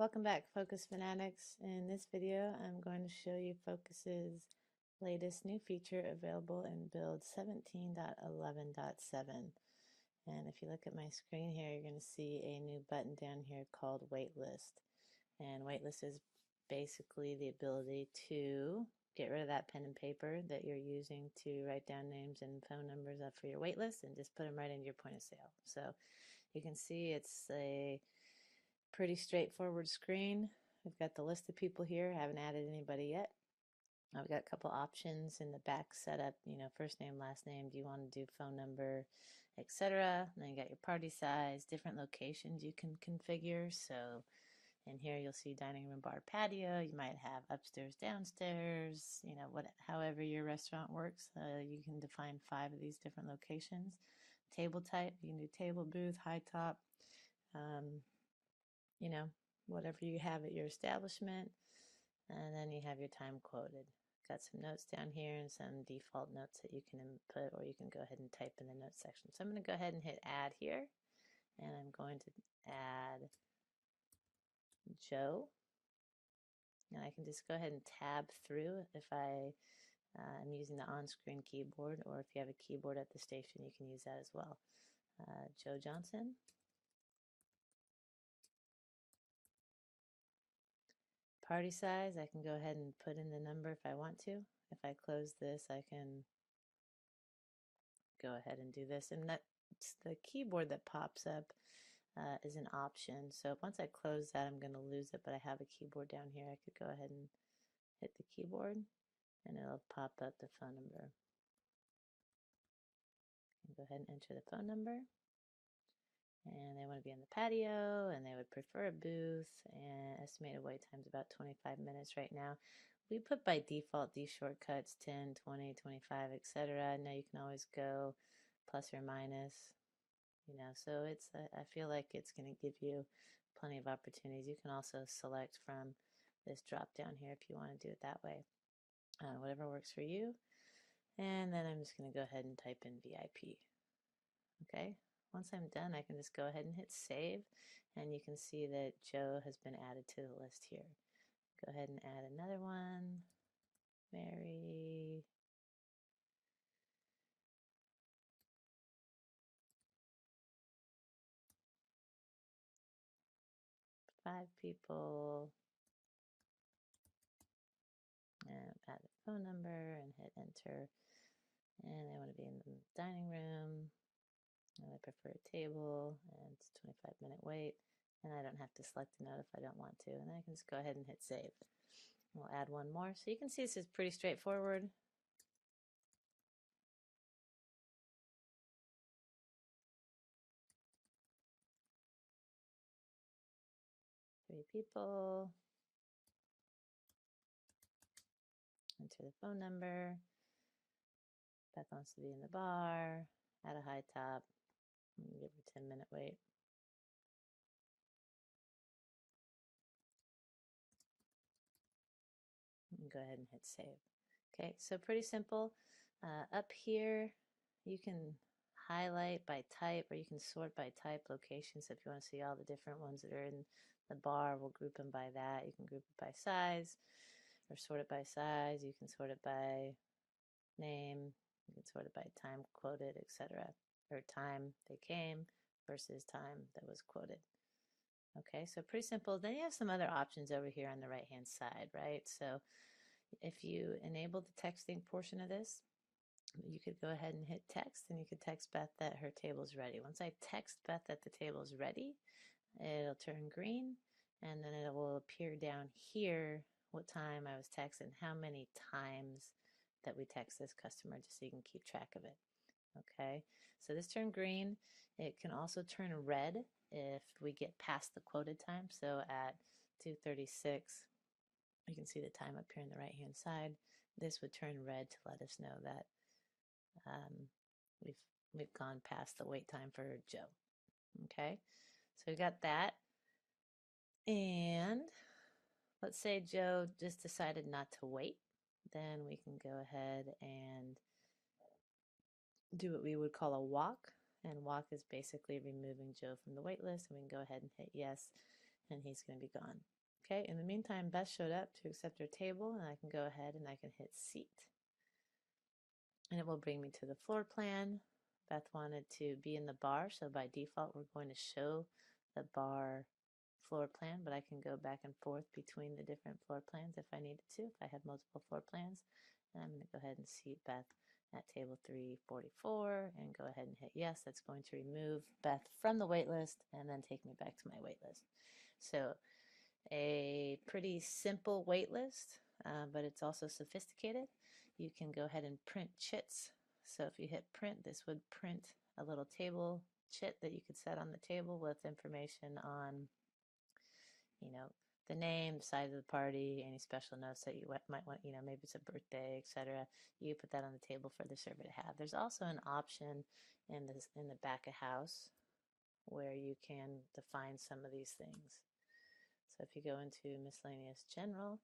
Welcome back, Focus Fanatics. In this video, I'm going to show you Focus's latest new feature available in build 17.11.7. And if you look at my screen here, you're going to see a new button down here called Waitlist. And Waitlist is basically the ability to get rid of that pen and paper that you're using to write down names and phone numbers up for your waitlist and just put them right into your point of sale. So you can see it's a pretty straightforward screen. We've got the list of people here. I haven't added anybody yet. I've got a couple options in the back setup, first name, last name, do you want to do phone number, etc. And then you got your party size, different locations you can configure. So in here you'll see dining room, bar, patio. You might have upstairs, downstairs, however your restaurant works. You can define 5 of these different locations. Table type, you can do table, booth, high top. You know, whatever you have at your establishment, and then you have your time quoted. Got some notes down here and some default notes that you can input, or you can go ahead and type in the notes section. So I'm going to go ahead and hit add here, and I'm going to add Joe, and I can just go ahead and tab through if I'm using the on-screen keyboard, or if you have a keyboard at the station, you can use that as well. Joe Johnson. Party size, I can go ahead and put in the number if I want to. If I close this, I can go ahead and do this. And that's the keyboard that pops up is an option. So once I close that, I'm going to lose it, but I have a keyboard down here. I could go ahead and hit the keyboard, and it'll pop up the phone number. Go ahead and enter the phone number. And they want to be in the patio, and they would prefer a booth, and estimated wait time is about 25 minutes right now. We put by default these shortcuts 10, 20, 25, etc. Now you can always go plus or minus, so I feel like it's going to give you plenty of opportunities. You can also select from this drop down here if you want to do it that way. Whatever works for you. And then I'm just going to go ahead and type in VIP. Okay, once I'm done, I can just go ahead and hit save, and you can see that Joe has been added to the list here. Go ahead and add another one, Mary. Five people, and add the phone number and hit enter. And they want to be in the dining room, and I prefer a table, and it's a 25-minute wait, and I don't have to select a note if I don't want to, and then I can just go ahead and hit save. We'll add one more. So you can see this is pretty straightforward. Three people. Enter the phone number. Beth wants to be in the bar. Add a high top. Give her a 10-minute wait. And go ahead and hit save. Okay, so pretty simple. Up here, you can highlight by type, or you can sort by type locations. So if you want to see all the different ones that are in the bar, we'll group them by that. You can group it by size, or sort it by size. You can sort it by name. You can sort it by time quoted, etc., or time they came versus time that was quoted. Okay, so pretty simple. Then you have some other options over here on the right-hand side, right? So if you enable the texting portion of this, you could go ahead and hit text, and you could text Beth that her table's ready. Once I text Beth that the table's ready, it'll turn green, and then it will appear down here what time I was texting, how many times that we text this customer, just so you can keep track of it. Okay, so this turned green. It can also turn red if we get past the quoted time. So at 2:36, you can see the time up here on the right-hand side. This would turn red to let us know that we've gone past the wait time for Joe. Okay, so we got that. And let's say Joe just decided not to wait. Then we can go ahead and do what we would call a walk. And walk is basically removing Joe from the wait list. And we can go ahead and hit yes. and he's going to be gone. Okay, in the meantime, Beth showed up to accept her table, and I can go ahead and I can hit seat. And it will bring me to the floor plan. Beth wanted to be in the bar, so by default we're going to show the bar floor plan, but I can go back and forth between the different floor plans if I needed to, if I had multiple floor plans. And I'm going to go ahead and seat Beth at table 344 and go ahead and hit yes. That's going to remove Beth from the wait list and then take me back to my wait list. So a pretty simple wait list, but it's also sophisticated. You can go ahead and print chits. So if you hit print, this would print a little table chit that you could set on the table with information on, the name, the size of the party, any special notes that you might want, maybe it's a birthday, etc. You put that on the table for the server to have. There's also an option in the back of house where you can define some of these things. So if you go into miscellaneous general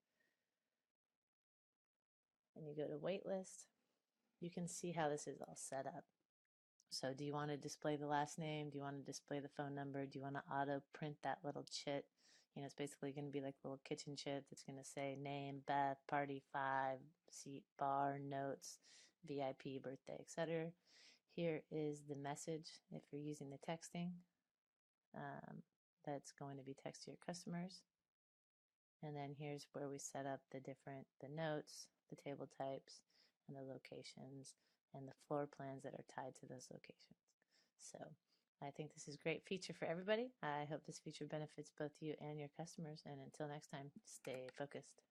and you go to waitlist, you can see how this is all set up. So do you want to display the last name? Do you want to display the phone number? Do you want to auto print that little chit? It's basically going to be like a little kitchen chit that's going to say name, Beth, party 5, seat, bar, notes, VIP, birthday, etc. Here is the message if you're using the texting. That's going to be text to your customers. And then here's where we set up the notes, the table types, and the locations, and the floor plans that are tied to those locations. So I think this is a great feature for everybody. I hope this feature benefits both you and your customers. And until next time, stay focused.